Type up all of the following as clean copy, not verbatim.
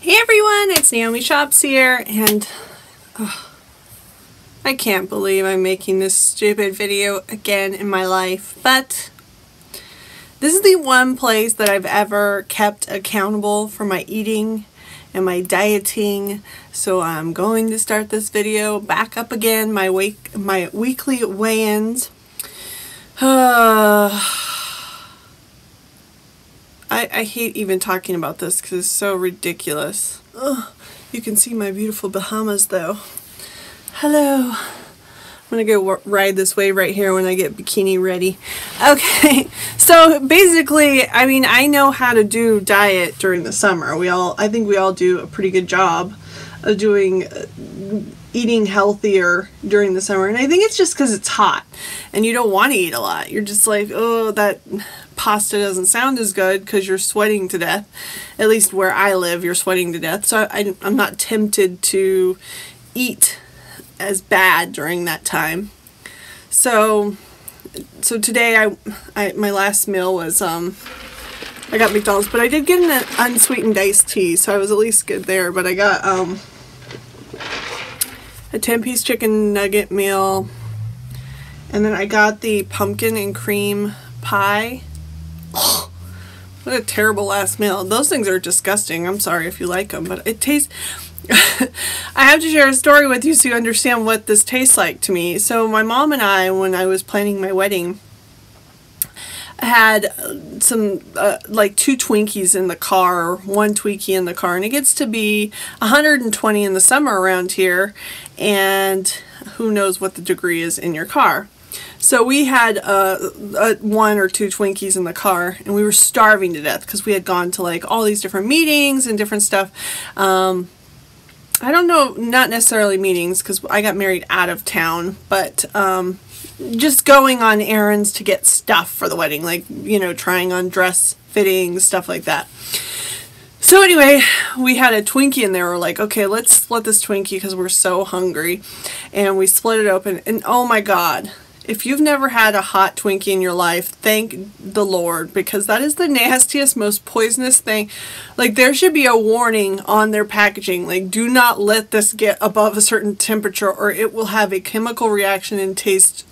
Hey everyone, it's NaomiShops here, and I can't believe I'm making this stupid video again in my life, but this is the one place that I've ever kept accountable for my eating and my dieting, so I'm going to start this video back up again, my weekly weigh-ins. I hate even talking about this because it's so ridiculous. Ugh, you can see my beautiful Bahamas though. Hello. I'm gonna go ride this wave right here when I get bikini ready. Okay, so basically, I mean, I know how to do diet during the summer. I think we all do a pretty good job of doing eating healthier during the summer, and I think it's just because it's hot and you don't want to eat a lot. You're just like, oh, that pasta doesn't sound as good because you're sweating to death. At least where I live, you're sweating to death, so I'm not tempted to eat as bad during that time. So today my last meal was I got McDonald's, but I did get an unsweetened iced tea, so I was at least good there. But I got a 10-piece chicken nugget meal, and then I got the pumpkin and cream pie. Oh, what a terrible last meal. Those things are disgusting. I'm sorry if you like them, but it tastes... I have to share a story with you so you understand what this tastes like to me. So my mom and I, when I was planning my wedding, had some like 2 Twinkies in the car, 1 Twinkie in the car, and it gets to be 120 in the summer around here, and who knows what the degree is in your car. So we had 1 or 2 Twinkies in the car, and we were starving to death because we had gone to like all these different meetings and different stuff. I don't know, not necessarily meetings because I got married out of town, but just going on errands to get stuff for the wedding, like, you know, trying on dress fittings, stuff like that. So anyway, we had a Twinkie in there. We're like, okay, let's split this Twinkie because we're so hungry. And we split it open, and oh my God. If you've never had a hot Twinkie in your life, thank the Lord, because that is the nastiest, most poisonous thing. Like, there should be a warning on their packaging, like, do not let this get above a certain temperature or it will have a chemical reaction and taste...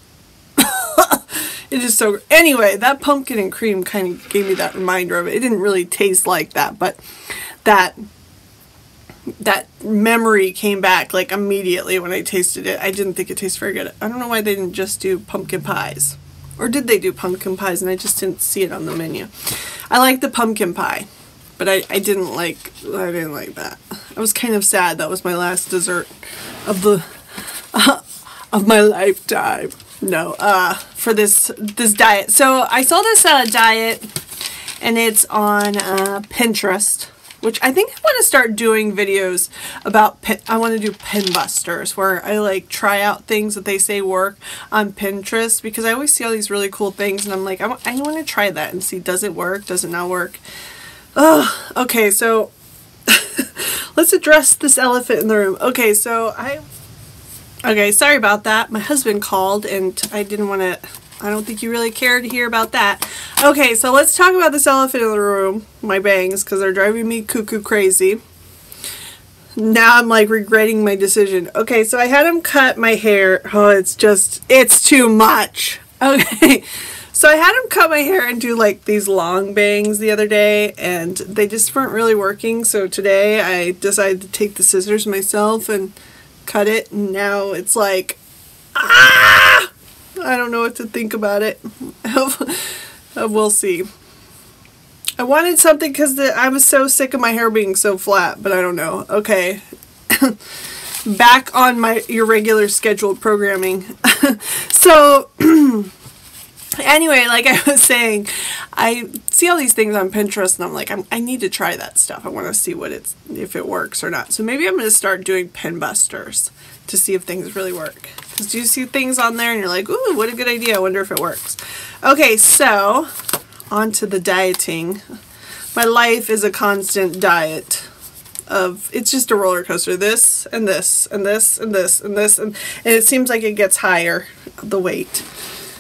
It is so... Anyway, that pumpkin and cream kind of gave me that reminder of it. It didn't really taste like that, but that memory came back like immediately when I tasted it. I didn't think it tasted very good. I don't know why they didn't just do pumpkin pies. Or did they do pumpkin pies and I just didn't see it on the menu. I like the pumpkin pie, but I didn't like that. I was kind of sad. That was my last dessert of the of my lifetime. No, for this diet. So I saw this diet, and it's on Pinterest, which I think I want to start doing videos about. I want to do pin busters, where I like try out things that they say work on Pinterest, because I always see all these really cool things, and I'm like, I want to try that and see, does it work, does it not work? Ugh. Okay, so let's address this elephant in the room. Okay, so okay, sorry about that. My husband called, and I didn't want to... I don't think you really care to hear about that. Okay, so let's talk about this elephant in the room, my bangs, because they're driving me cuckoo crazy. Now I'm like regretting my decision. Okay, so I had him cut my hair. Oh, it's too much. Okay, so I had him cut my hair and do like these long bangs the other day, and they just weren't really working. So today I decided to take the scissors myself and cut it, and now it's like, ah! I don't know what to think about it. We'll see. I wanted something because I was so sick of my hair being so flat, but I don't know. Okay. Back on your regular scheduled programming. So anyway, like I was saying, I see all these things on Pinterest, and I'm like, I need to try that stuff. I want to see if it works or not. So maybe I'm going to start doing pin busters to see if things really work. Because you see things on there and you're like, ooh, what a good idea. I wonder if it works. Okay, so on to the dieting. My life is a constant diet of, it's just a roller coaster. This and this and this and this and this, and it seems like it gets higher, the weight,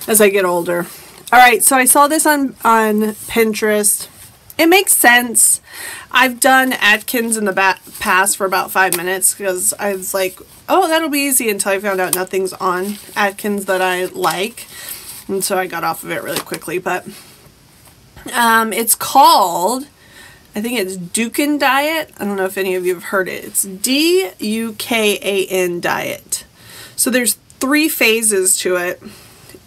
as I get older. Alright, so I saw this on Pinterest, It makes sense. I've done Atkins in the past for about 5 minutes because I was like, oh, that'll be easy, until I found out nothing's on Atkins that I like. And so I got off of it really quickly. But it's called, I think it's Dukan diet. I don't know if any of you have heard it. It's Dukan diet. So there's 3 phases to it.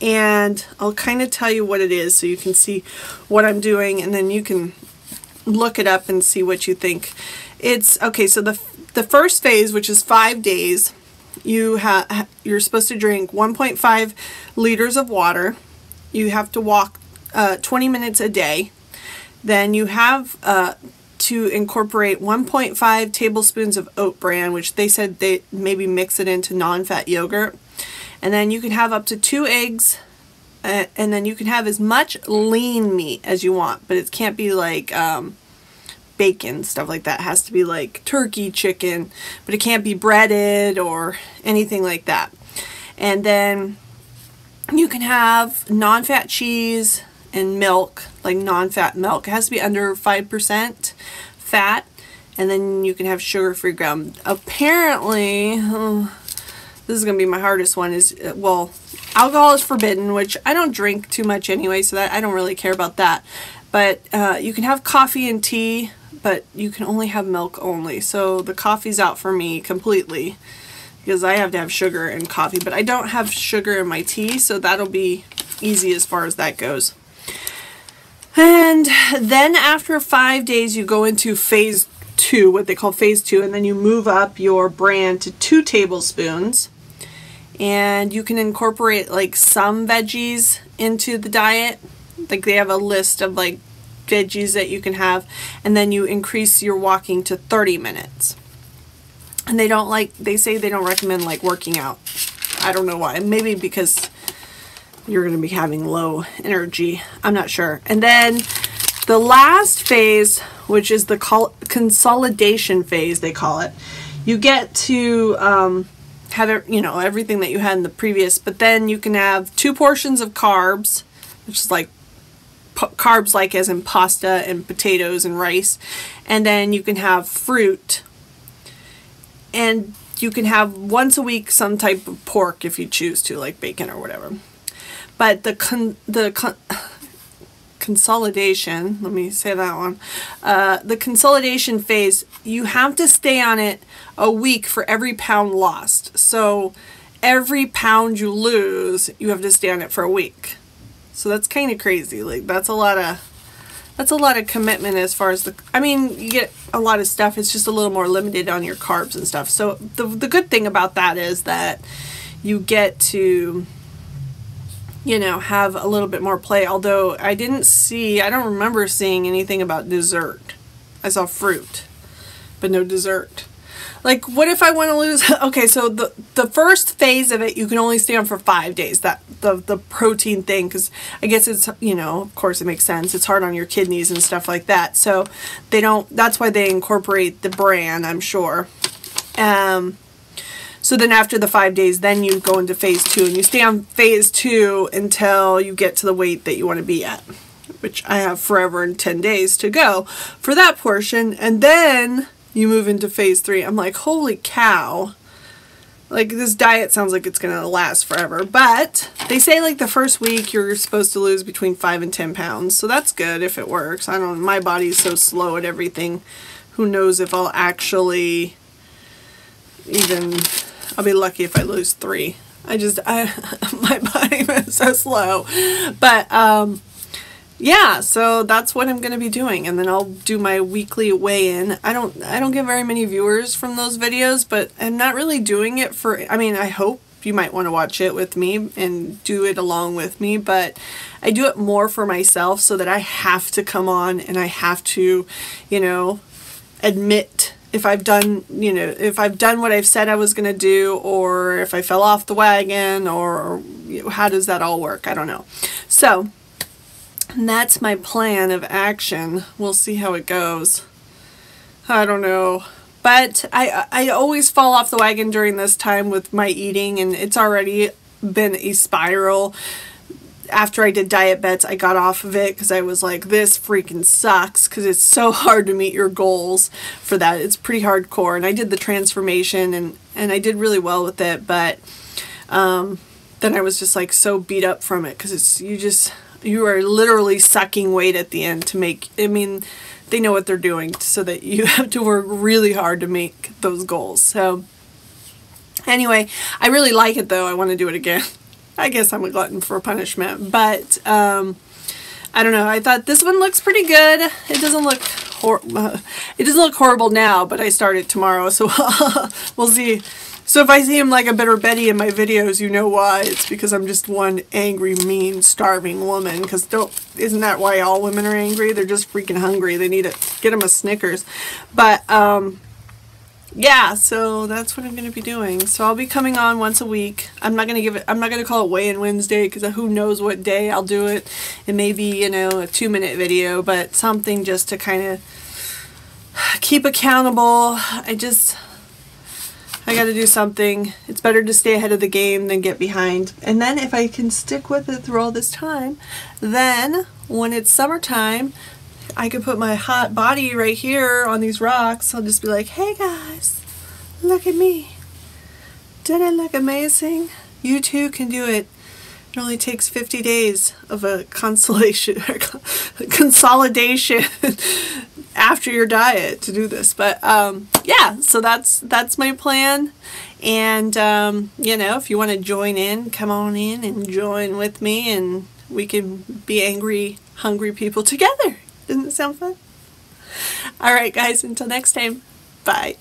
And I'll kind of tell you what it is so you can see what I'm doing, and then you can look it up and see what you think. It's okay. So the first phase, which is 5 days, you're supposed to drink 1.5 liters of water. You have to walk 20 minutes a day. Then you have to incorporate 1.5 tablespoons of oat bran, which they said they maybe mix it into non-fat yogurt. And then you can have up to 2 eggs, and then you can have as much lean meat as you want, but it can't be like bacon, stuff like that. It has to be like turkey, chicken, but it can't be breaded or anything like that. And then you can have non-fat cheese and milk, like non-fat milk. It has to be under 5% fat, and then you can have sugar-free gum. Apparently, this is going to be my hardest one, is, well, alcohol is forbidden, which I don't drink too much anyway, so that I don't really care about that. But you can have coffee and tea, but you can only have milk only. So the coffee's out for me completely because I have to have sugar in coffee, but I don't have sugar in my tea, so that'll be easy as far as that goes. And then after 5 days, you go into phase 2, what they call phase 2, and then you move up your bran to 2 tablespoons. And you can incorporate like some veggies into the diet. Like they have a list of like veggies that you can have, and then you increase your walking to 30 minutes. And they say they don't recommend like working out. I don't know why. Maybe because you're going to be having low energy. I'm not sure. And then the last phase, which is the consolidation phase, they call it. You get to have it, you know, everything that you had in the previous, but then you can have 2 portions of carbs, which is like carbs like as in pasta and potatoes and rice, and then you can have fruit, and you can have once a week some type of pork if you choose to, like bacon or whatever. But the consolidation, let me say that one, the consolidation phase, you have to stay on it a week for every pound lost. So every pound you lose, you have to stay on it for a week. So that's kind of crazy. Like that's a lot of commitment as far as I mean, you get a lot of stuff. It's just a little more limited on your carbs and stuff. So the good thing about that is that you get to, you know, have a little bit more play. Although I don't remember seeing anything about dessert. I saw fruit, but no dessert. Like, what if I want to lose? Okay, so the first phase of it, you can only stay on for 5 days. That the protein thing, because I guess it's, you know, of course it makes sense. It's hard on your kidneys and stuff like that. So they don't. That's why they incorporate the bran, I'm sure. So then after the 5 days, then you go into phase 2, and you stay on phase 2 until you get to the weight that you want to be at, which I have forever and 10 days to go for that portion. And then you move into phase 3. I'm like, holy cow. Like, this diet sounds like it's going to last forever. But they say, like, the first week you're supposed to lose between 5 and 10 pounds. So that's good if it works. I don't know. My body's so slow at everything. Who knows if I'll actually even... I'll be lucky if I lose 3. My body is so slow. But, yeah, so that's what I'm going to be doing. And then I'll do my weekly weigh-in. I don't get very many viewers from those videos, but I'm not really doing it for, I mean, I hope you might want to watch it with me and do it along with me, but I do it more for myself so that I have to come on and I have to, you know, admit if I've done, you know, if I've done what I've said I was going to do, or if I fell off the wagon, or you know, how does that all work? I don't know. So that's my plan of action. We'll see how it goes. I don't know. But I always fall off the wagon during this time with my eating, and it's already been a spiral. after I did diet bets, I got off of it because I was like, this freaking sucks, because it's so hard to meet your goals for that. It's pretty hardcore. And I did the transformation, and I did really well with it, but then I was just like so beat up from it, because you are literally sucking weight at the end to make, I mean, they know what they're doing so that you have to work really hard to make those goals. So anyway, I really like it though. I want to do it again. I guess I'm a glutton for punishment, but I don't know. I thought this one looks pretty good. It doesn't look horrible now, but I start it tomorrow, so we'll see. So if I seem like a bitter Betty in my videos, you know why. It's because I'm just one angry, mean, starving woman. Because isn't that why all women are angry? They're just freaking hungry. They need to get them a Snickers. But yeah, so that's what I'm going to be doing. So I'll be coming on once a week. I'm not going to call it Weigh-In Wednesday, because who knows what day I'll do it. It may be, you know, a 2-minute video, but something just to kind of keep accountable. I got to do something. It's better to stay ahead of the game than get behind. And then if I can stick with it through all this time, then when it's summertime, I could put my hot body right here on these rocks. I'll just be like, hey guys, look at me. Did I look amazing? You too can do it. It only takes 50 days of a consolidation after your diet to do this. But yeah, so that's my plan. And you know, if you want to join in, come on in and join with me, and we can be angry, hungry people together. Doesn't it sound fun? All right, guys, until next time, bye.